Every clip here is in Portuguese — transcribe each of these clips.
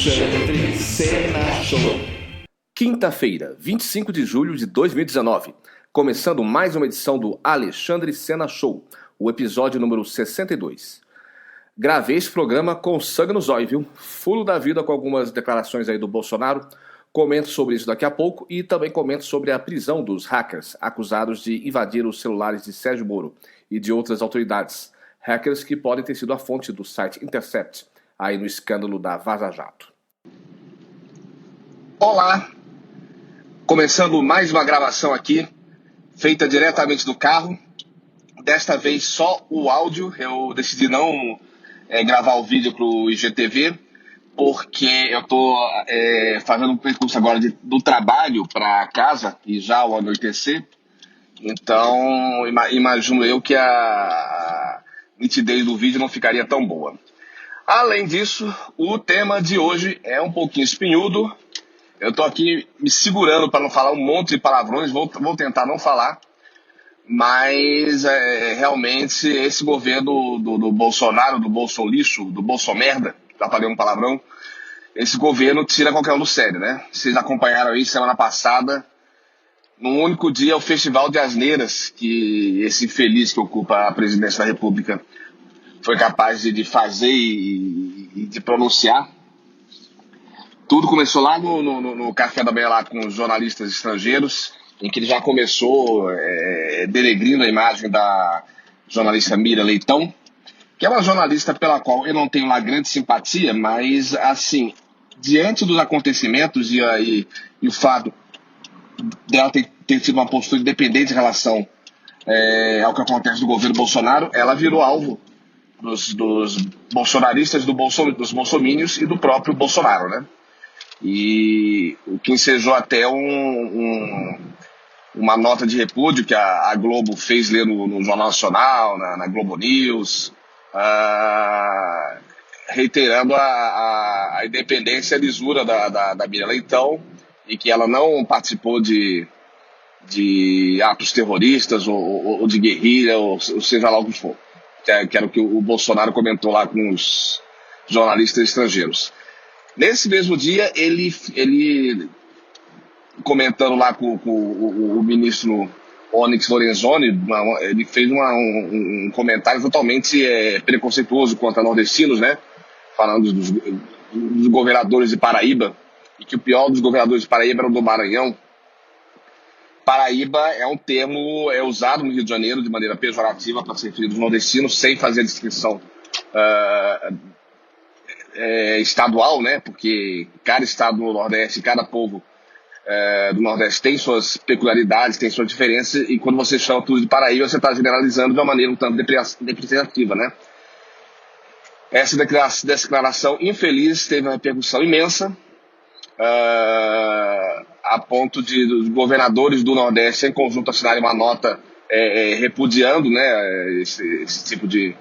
Alexandre Sena Show. Quinta-feira, 25 de julho de 2019. Começando mais uma edição do Alexandre Sena Show, o episódio número 62. Gravei esse programa com sangue nos olhos, viu? Fulo da vida com algumas declarações aí do Bolsonaro. Comento sobre isso daqui a pouco e também comento sobre a prisão dos hackers acusados de invadir os celulares de Sérgio Moro e de outras autoridades. Hackers que podem ter sido a fonte do site Intercept, aí no escândalo da Vaza Jato. Olá! Começando mais uma gravação aqui, feita diretamente do carro. Desta vez só o áudio. Eu decidi não gravar o vídeo para o IGTV, porque eu estou fazendo um percurso agora do trabalho para casa e já ao anoitecer. Então, imagino eu que a nitidez do vídeo não ficaria tão boa. Além disso, o tema de hoje é um pouquinho espinhudo. Eu estou aqui me segurando para não falar um monte de palavrões, vou tentar não falar. Mas realmente esse governo do Bolsonaro, do Bolsolixo, do Bolsomerda, já falei um palavrão, esse governo tira qualquer um do sério, né? Vocês acompanharam aí semana passada, num único dia, o Festival de Asneiras, que esse infeliz que ocupa a presidência da República foi capaz de fazer e de pronunciar. Tudo começou lá no café da manhã lá com os jornalistas estrangeiros, em que ele já começou denegrindo a imagem da jornalista Mira Leitão, que é uma jornalista pela qual eu não tenho lá grande simpatia, mas, assim, diante dos acontecimentos e o fato dela ter tido uma postura independente em relação ao que acontece no governo Bolsonaro, ela virou alvo dos bolsonaristas, dos bolsomínios e do próprio Bolsonaro, né? E o que ensejou até uma nota de repúdio que a Globo fez ler no Jornal Nacional, na Globo News, reiterando a independência e a lisura da Mira Leitão, e que ela não participou de atos terroristas ou de guerrilha, ou seja lá o que for. Que era o que o Bolsonaro comentou lá com os jornalistas estrangeiros. Nesse mesmo dia, ele comentando lá com o ministro Onyx Lorenzoni, ele fez um comentário totalmente preconceituoso contra nordestinos, né? Falando dos governadores de Paraíba, e que o pior dos governadores de Paraíba era o do Maranhão. Paraíba é um termo usado no Rio de Janeiro de maneira pejorativa para se referir aos nordestinos, sem fazer distinção estadual, né? Porque cada estado do Nordeste, cada povo do Nordeste tem suas peculiaridades, tem suas diferenças, e quando você chama tudo de Paraíba, você está generalizando de uma maneira um tanto depreciativa, né? Essa declaração infeliz teve uma repercussão imensa, a ponto de os governadores do Nordeste em conjunto assinarem uma nota repudiando, né, esse tipo de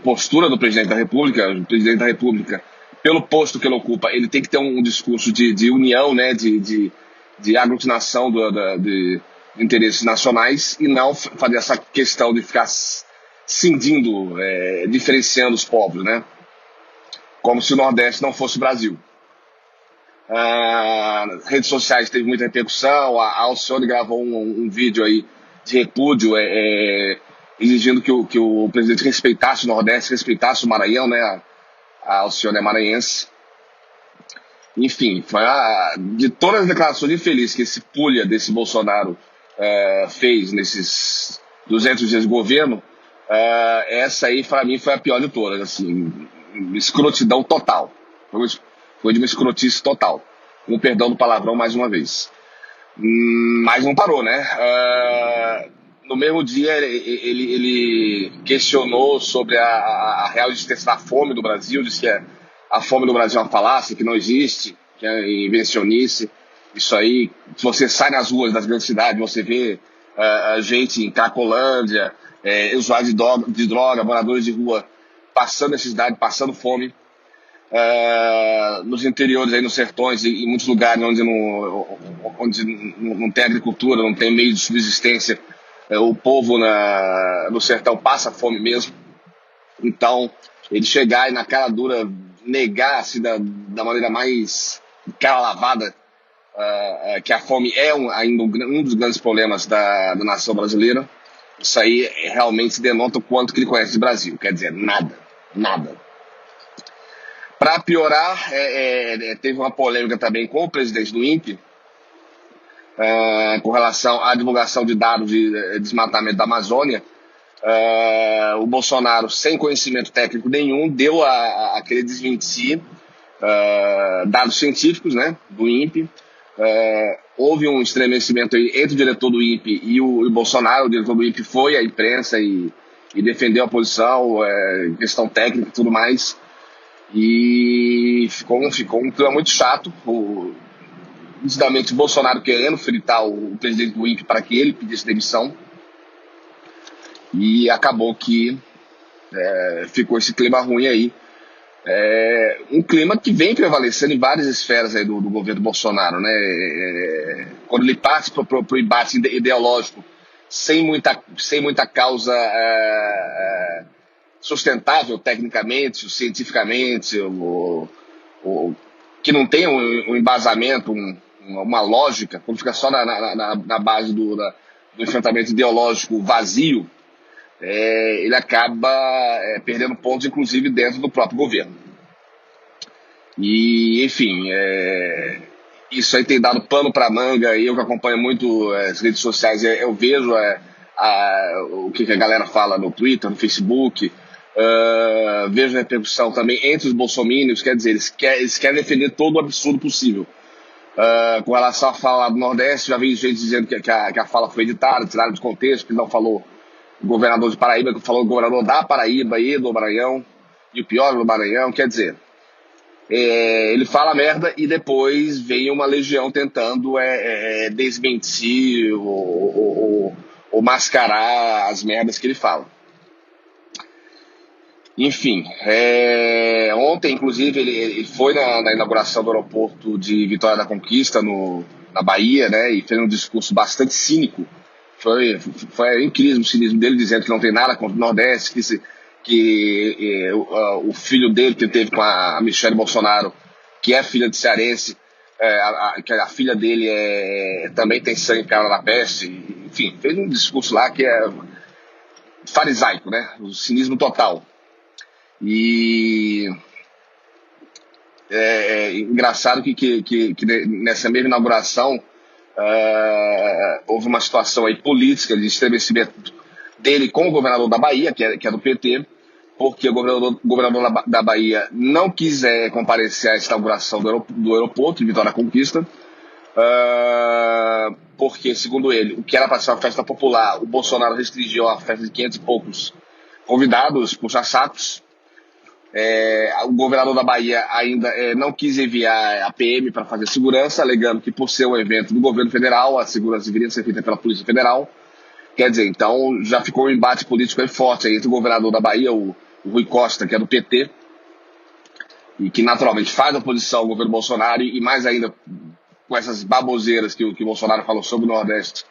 postura do presidente da República. O presidente da República, pelo posto que ele ocupa, ele tem que ter um discurso de união, né, de aglutinação de interesses nacionais, e não fazer essa questão de ficar cindindo, diferenciando os povos, né, como se o Nordeste não fosse o Brasil. Nas redes sociais teve muita repercussão. A Alcione gravou um vídeo aí de repúdio, exigindo que o presidente respeitasse o Nordeste, respeitasse o Maranhão, né? A Alcione é maranhense. Enfim, foi de todas as declarações infelizes que esse pulha desse Bolsonaro fez nesses 200 dias de governo, essa aí, para mim, foi a pior de todas, assim, escrotidão total. Foi de uma escrotice total. Com perdão do palavrão mais uma vez. Mas não parou, né? No mesmo dia, ele questionou sobre a real existência da fome no Brasil, disse que a fome no Brasil é uma falácia, que não existe, que é invencionice. Isso aí, se você sai nas ruas das grandes cidades, você vê gente em Cracolândia, usuários de droga, moradores de rua, passando necessidade, passando fome. Nos interiores, aí nos sertões e em muitos lugares onde não tem agricultura, não tem meio de subsistência, o povo no sertão passa fome mesmo. Então, ele chegar e na cara dura negar assim, da maneira mais cara lavada que a fome é ainda um dos grandes problemas da nação brasileira. Isso aí realmente denota o quanto que ele conhece de Brasil. Quer dizer, nada, nada. Para piorar, teve uma polêmica também com o presidente do INPE, com relação à divulgação de dados de desmatamento da Amazônia. O Bolsonaro, sem conhecimento técnico nenhum, deu aquele desmentir dados científicos, né, do INPE. Houve um estremecimento entre o diretor do INPE e o Bolsonaro. O diretor do INPE foi à imprensa e defendeu a posição, questão técnica e tudo mais. E ficou um clima muito chato. Nitidamente o Bolsonaro querendo fritar o presidente do INPE para que ele pedisse demissão. E acabou que ficou esse clima ruim aí. Um clima que vem prevalecendo em várias esferas aí do governo Bolsonaro, né? Quando ele parte para o embate ideológico sem muita causa sustentável tecnicamente, cientificamente, que não tenha um embasamento, uma lógica, quando fica só na base do enfrentamento ideológico vazio, ele acaba perdendo pontos, inclusive, dentro do próprio governo. E, enfim, isso aí tem dado pano para manga. Eu que acompanho muito as redes sociais, eu vejo o que a galera fala no Twitter, no Facebook, vejo a repercussão também entre os bolsominions. Quer dizer, eles querem defender todo o absurdo possível. Com relação à fala do Nordeste, já vi gente dizendo que a fala foi editada, tirada de contexto, que não falou o governador de Paraíba, que falou o governador da Paraíba e do Maranhão, e o pior do Maranhão. Quer dizer, ele fala merda e depois vem uma legião tentando desmentir ou mascarar as merdas que ele fala. Enfim, ontem, inclusive, ele foi na inauguração do aeroporto de Vitória da Conquista, na Bahia, né, e fez um discurso bastante cínico. Foi incrível o cinismo dele, dizendo que não tem nada contra o Nordeste, que o filho dele, que ele teve com a Michelle Bolsonaro, que é filha de cearense, que a filha dele também tem sangue cara da peste. Enfim, fez um discurso lá que é farisaico, né? O cinismo total. E engraçado que nessa mesma inauguração houve uma situação aí política de estremecimento dele com o governador da Bahia, que é do PT, porque o governador da Bahia não quis comparecer à inauguração do aeroporto de Vitória da Conquista, porque, segundo ele, o que era para ser uma festa popular, o Bolsonaro restringiu a festa de 500 e poucos convidados, puxa-sacos. O governador da Bahia ainda não quis enviar a PM para fazer segurança, alegando que, por ser um evento do governo federal, a segurança deveria ser feita pela Polícia Federal. Quer dizer, então já ficou um embate político aí forte aí entre o governador da Bahia, o Rui Costa, que é do PT, e que naturalmente faz oposição ao governo Bolsonaro, e mais ainda com essas baboseiras que o Bolsonaro falou sobre o Nordeste.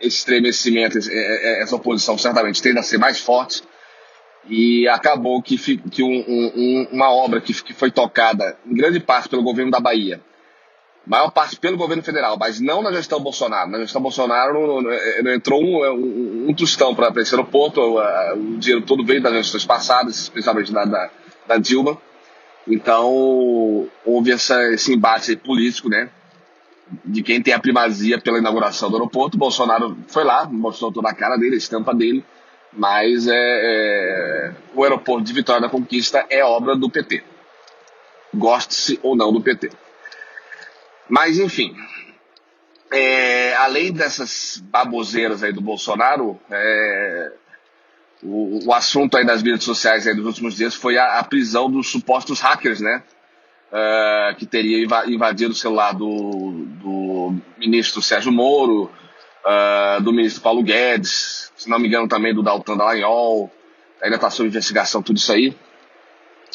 Esse estremecimento, essa oposição certamente tende a ser mais forte. E acabou que uma obra que foi tocada em grande parte pelo governo da Bahia, maior parte pelo governo federal, mas não na gestão Bolsonaro. Na gestão Bolsonaro não entrou um tostão para esse aeroporto. O dinheiro todo veio das gestões passadas, especialmente da Dilma. Então houve esse embate político, né, de quem tem a primazia pela inauguração do aeroporto. O Bolsonaro foi lá, mostrou toda a cara dele, a estampa dele, mas o aeroporto de Vitória da Conquista é obra do PT, goste-se ou não do PT. Mas, enfim, além dessas baboseiras aí do Bolsonaro, o assunto aí das redes sociais aí dos últimos dias foi a prisão dos supostos hackers, né, que teria invadido o celular do ministro Sérgio Moro, do ministro Paulo Guedes, se não me engano também do Deltan Dallagnol. Ainda está sob investigação tudo isso aí.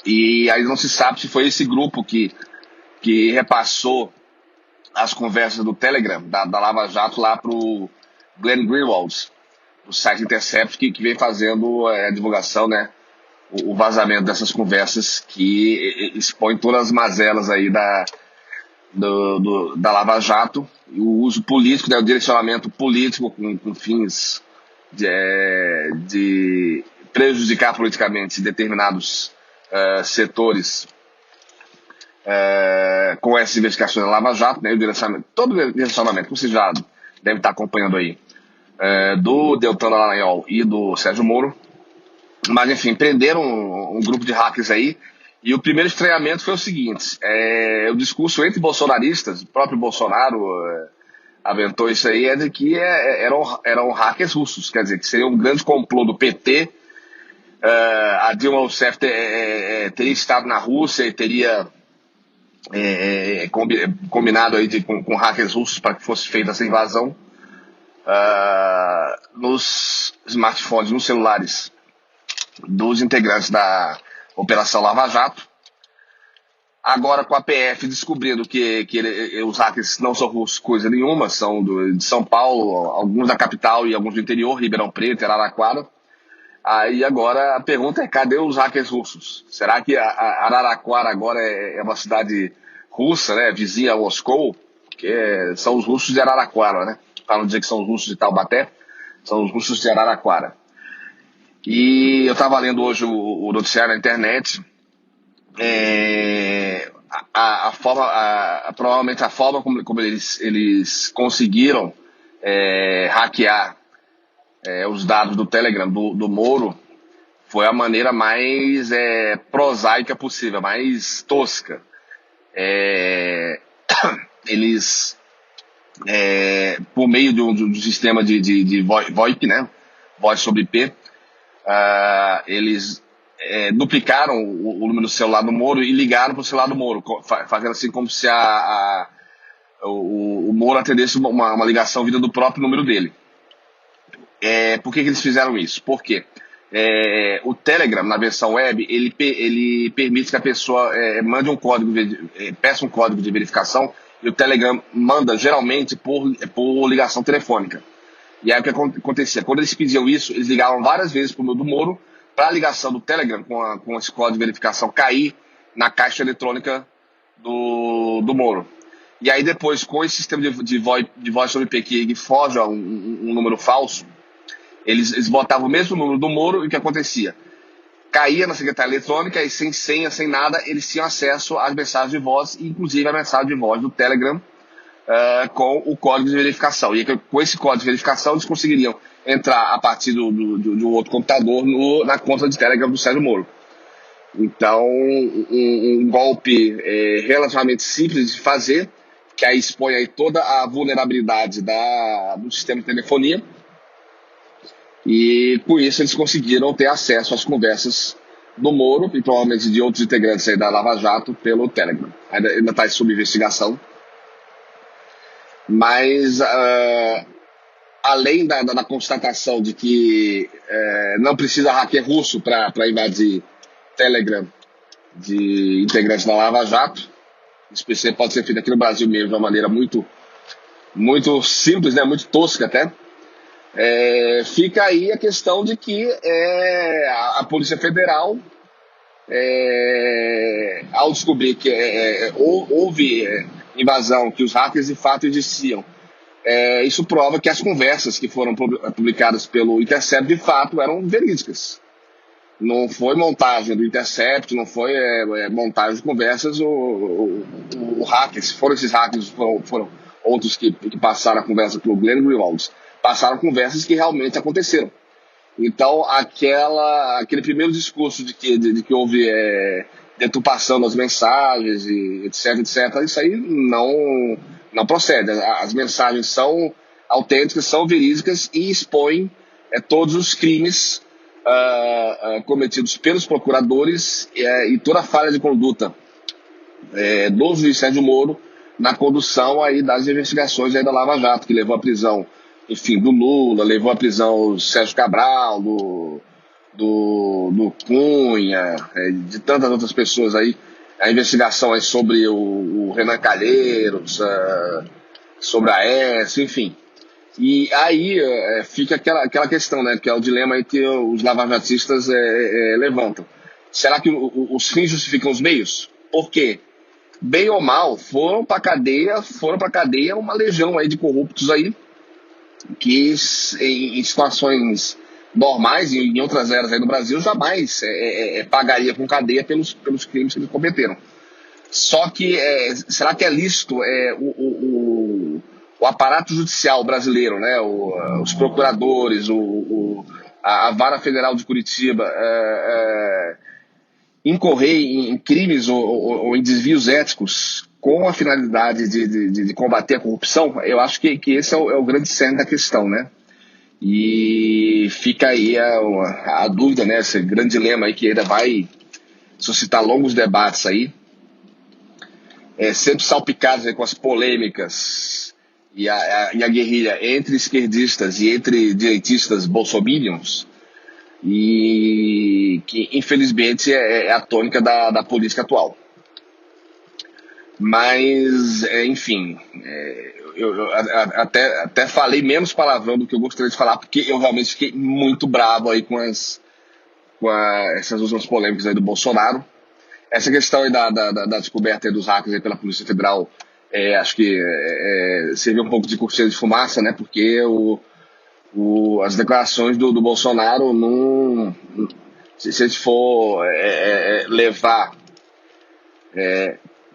E aí não se sabe se foi esse grupo que repassou as conversas do Telegram, da Lava Jato, lá para o Glenn Greenwald, o site Intercept, que vem fazendo a divulgação, né, o vazamento dessas conversas que expõe todas as mazelas aí da Lava Jato, e o uso político, né, o direcionamento político com fins de prejudicar politicamente determinados setores com essas investigações da Lava Jato, né, todo o direcionamento, como vocês já devem estar acompanhando aí, do Deltan Dallagnol e do Sérgio Moro. Mas, enfim, prenderam um grupo de hackers aí, e o primeiro estranhamento foi o seguinte: o discurso entre bolsonaristas, o próprio Bolsonaro aventou isso aí, é de que eram hackers russos, quer dizer, que seria um grande complô do PT. A Dilma Rousseff teria estado na Rússia e teria combinado aí com hackers russos para que fosse feita essa invasão nos smartphones, nos celulares dos integrantes da Operação Lava Jato. Agora, com a PF descobrindo que os hackers não são russos coisa nenhuma, são de São Paulo, alguns da capital e alguns do interior, Ribeirão Preto, Araraquara. Aí agora a pergunta é: cadê os hackers russos? Será que a Araraquara agora é uma cidade russa, né, vizinha a Moscou? Porque são os russos de Araraquara, né? Para não dizer que são os russos de Taubaté, são os russos de Araraquara. E eu estava lendo hoje o noticiário na internet. Provavelmente a forma como eles conseguiram hackear os dados do Telegram do Moro foi a maneira mais prosaica possível, mais tosca. Eles, por meio de um sistema de VoIP, né, voz sobre IP, eles duplicaram o número do celular do Moro e ligaram para o celular do Moro, fazendo assim como se o Moro atendesse uma ligação vinda do próprio número dele. Por que eles fizeram isso? Porque o Telegram, na versão web, ele permite que a pessoa mande peça um código de verificação, e o Telegram manda geralmente por ligação telefônica. E aí o que acontecia? Quando eles pediam isso, eles ligavam várias vezes para o número do Moro, para a ligação do Telegram com esse código de verificação cair na caixa eletrônica do Moro. E aí depois, com esse sistema de voz sobre IP que foge a um número falso, eles botavam o mesmo número do Moro, e o que acontecia? Caía na secretária eletrônica, e sem senha, sem nada, eles tinham acesso às mensagens de voz, inclusive a mensagem de voz do Telegram, com o código de verificação. E com esse código de verificação eles conseguiriam entrar a partir de um outro computador na conta de Telegram do Sérgio Moro. Então, um golpe relativamente simples de fazer, que aí expõe aí toda a vulnerabilidade do sistema de telefonia, e com isso eles conseguiram ter acesso às conversas do Moro e provavelmente de outros integrantes aí da Lava Jato pelo Telegram. Ainda está sob investigação. Mas, além da constatação de que não precisa hacker russo para invadir Telegram de integrantes da Lava Jato, isso pode ser feito aqui no Brasil mesmo de uma maneira muito, muito simples, né, muito tosca até, fica aí a questão de que a Polícia Federal, ao descobrir que houve invasão, que os hackers de fato existiam, isso prova que as conversas que foram publicadas pelo Intercept de fato eram verídicas. Não foi montagem do Intercept, não foi montagem de conversas. O hacker, se foram esses hackers, foram outros que passaram a conversa pelo Glenn Greenwald, passaram conversas que realmente aconteceram. Então, aquele primeiro discurso de que houve deturpação das mensagens, e etc, isso aí não procede. As mensagens são autênticas, são verídicas e expõem todos os crimes cometidos pelos procuradores e toda a falha de conduta do juiz Sérgio Moro na condução aí das investigações aí da Lava Jato, que levou à prisão, enfim, do Lula, levou à prisão do Sérgio Cabral, do Cunha, de tantas outras pessoas aí. A investigação é sobre o Renan Calheiros, sobre a Aécio, enfim. E aí fica aquela questão, né, que é o dilema aí que os lavajatistas levantam. será que os fins justificam os meios? Por quê? Bem ou mal, foram para cadeia uma legião aí de corruptos aí, que em situações normais, em outras eras aí no Brasil, jamais pagaria com cadeia pelos crimes que eles cometeram. Só que, será que é lícito o aparato judicial brasileiro, né, os procuradores, a Vara Federal de Curitiba, incorrer em crimes ou em desvios éticos com a finalidade de combater a corrupção? Eu acho que esse é o grande cerne da questão, né? E fica aí a dúvida, né? Esse grande dilema aí que ainda vai suscitar longos debates aí, sempre salpicados aí com as polêmicas e a guerrilha entre esquerdistas e entre direitistas bolsominions, e que infelizmente é a tônica da política atual. Mas, enfim, eu até falei menos palavrão do que eu gostaria de falar, porque eu realmente fiquei muito bravo aí com essas últimas polêmicas aí do Bolsonaro. Essa questão aí da descoberta aí dos hackers aí pela Polícia Federal, acho que serviu um pouco de cortina de fumaça, né? Porque as declarações do Bolsonaro, se a gente for levar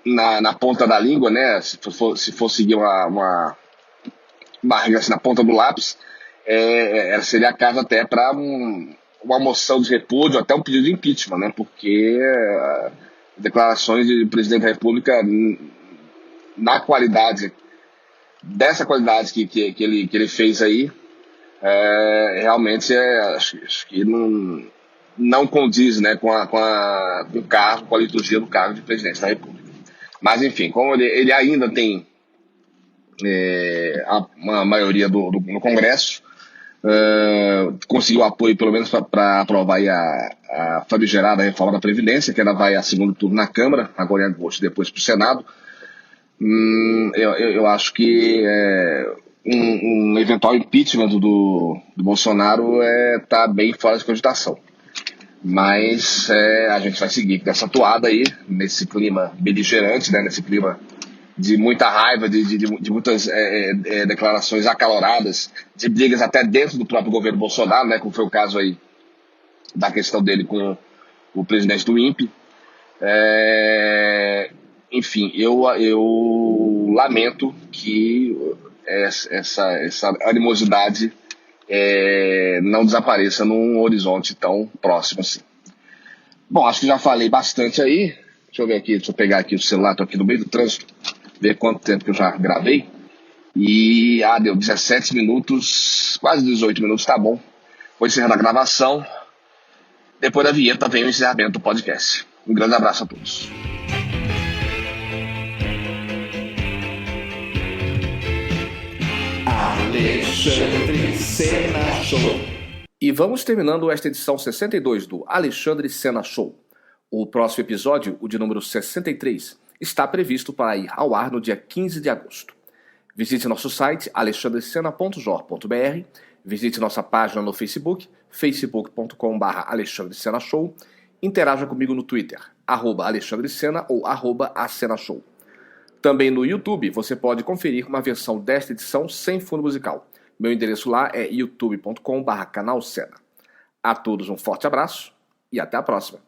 na ponta da língua, né? Se for seguir uma regra assim, na ponta do lápis, seria caso até para uma moção de repúdio, até um pedido de impeachment, né? Porque declarações de presidente da República na qualidade, dessa qualidade que ele fez aí, realmente acho que não condiz, né, com o cargo, com a liturgia do cargo de presidente da República. Mas, enfim, como ele ainda tem uma maioria no Congresso, conseguiu apoio pelo menos para aprovar aí a famigerada reforma da Previdência, que ainda vai a segundo turno na Câmara, agora em agosto, depois para o Senado. Eu acho que um eventual impeachment do Bolsonaro está bem fora de cogitação. Mas a gente vai seguir com essa toada aí, nesse clima beligerante, né, nesse clima de muita raiva, de muitas declarações acaloradas, de brigas até dentro do próprio governo Bolsonaro, né, como foi o caso aí da questão dele com o presidente do INPE. Enfim, eu lamento que essa animosidade não desapareça num horizonte tão próximo assim. Bom, acho que já falei bastante aí. Deixa eu ver aqui, deixa eu pegar aqui o celular, tô aqui no meio do trânsito, ver quanto tempo que eu já gravei. E deu 17 minutos, quase 18 minutos, tá bom. Vou encerrar a gravação. Depois da vinheta vem o encerramento do podcast. Um grande abraço a todos. Alexandre Sena Show. E vamos terminando esta edição 62 do Alexandre Sena Show. O próximo episódio, o de número 63, está previsto para ir ao ar no dia 15 de agosto. Visite nosso site alexandrecena.jor.br, visite nossa página no Facebook, facebook.com/alexandresenashow, interaja comigo no Twitter, @alexandrecena ou @acenashow. Também no YouTube você pode conferir uma versão desta edição sem fundo musical. Meu endereço lá é youtube.com/canal Sena. A todos um forte abraço e até a próxima.